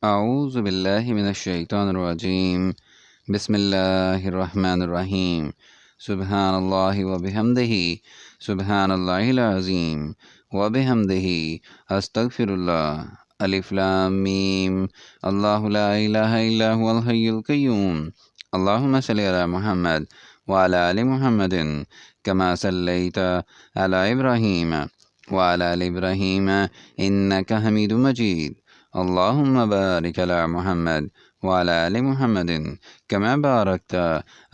اعوذ باللہ من الشیطان الرجیم بسم اللہ الرحمن الرحیم سبحان اللہ وبحمدہ سبحان اللہ العظیم وبحمدہ استغفر اللہ الف لام میم اللہ لا الہ الا هو الحی القیوم اللہم صلی علی محمد وعلی آل محمد کما صلیت علی ابراہیم وعلی آل ابراہیم انک حمید مجید اللہم بارک علی محمد وعلی آل محمد کما بارکت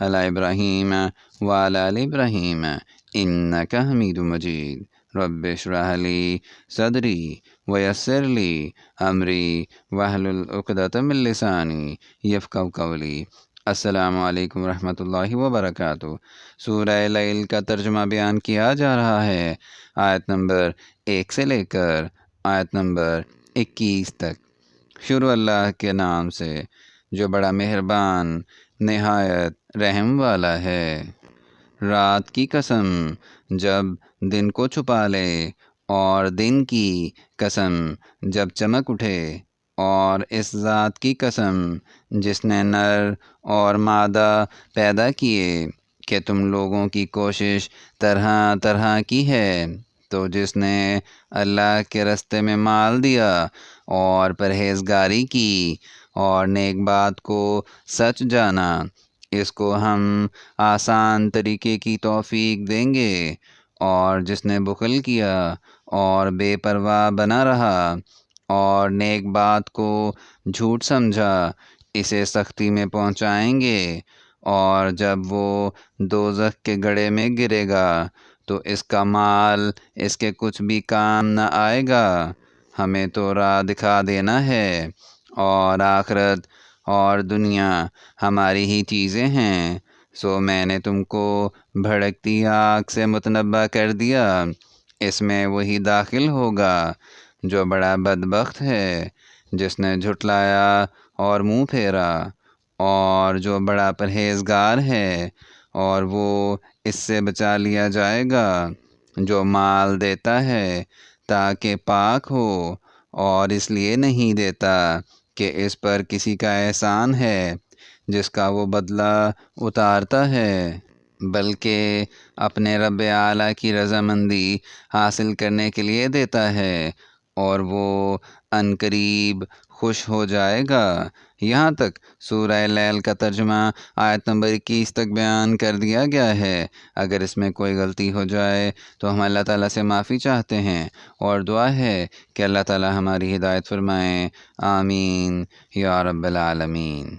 علی ابراہیم وعلی آل ابراہیم انک حمید مجید رب اشرح لی صدری ویسر لی امری واحلل عقدۃ من لسانی یفقہوا قولی۔ السلام علیکم ورحمۃ اللہ وبرکاتہ۔ سورہ لیل کا ترجمہ بیان کیا جا رہا ہے، آیت نمبر 1 سے لے کر آیت نمبر 21 تک۔ شروع اللہ کے نام سے جو بڑا مہربان نہایت رحم والا ہے۔ رات کی قسم جب دن کو چھپا لے، اور دن کی قسم جب چمک اٹھے، اور اس ذات کی قسم جس نے نر اور مادہ پیدا کیے کہ تم لوگوں کی کوشش طرح طرح کی ہے، تو جس نے اللہ کے رستے میں مال دیا اور پرہیزگاری کی اور نیک بات کو سچ جانا، اس کو ہم آسان طریقے کی توفیق دیں گے۔ اور جس نے بخل کیا اور بے پرواہ بنا رہا اور نیک بات کو جھوٹ سمجھا، اسے سختی میں پہنچائیں گے، اور جب وہ دوزخ کے گڑھے میں گرے گا تو اس کا مال اس کے کچھ بھی کام نہ آئے گا۔ ہمیں تو راہ دکھا دینا ہے، اور آخرت اور دنیا ہماری ہی چیزیں ہیں، سو میں نے تم کو بھڑکتی آگ سے متنبع کر دیا، اس میں وہی داخل ہوگا جو بڑا بدبخت ہے، جس نے جھٹلایا اور منہ پھیرا، اور جو بڑا پرہیزگار ہے، اور وہ اس سے بچا لیا جائے گا جو مال دیتا ہے تاکہ پاک ہو، اور اس لیے نہیں دیتا کہ اس پر کسی کا احسان ہے جس کا وہ بدلہ اتارتا ہے، بلکہ اپنے رب اعلیٰ کی رضامندی حاصل کرنے کے لیے دیتا ہے، اور وہ عنقریب خوش ہو جائے گا۔ یہاں تک سورہ لیل کا ترجمہ آیت نمبر 21 تک بیان کر دیا گیا ہے۔ اگر اس میں کوئی غلطی ہو جائے تو ہم اللہ تعالیٰ سے معافی چاہتے ہیں، اور دعا ہے کہ اللہ تعالیٰ ہماری ہدایت فرمائے۔ آمین یا رب العالمین۔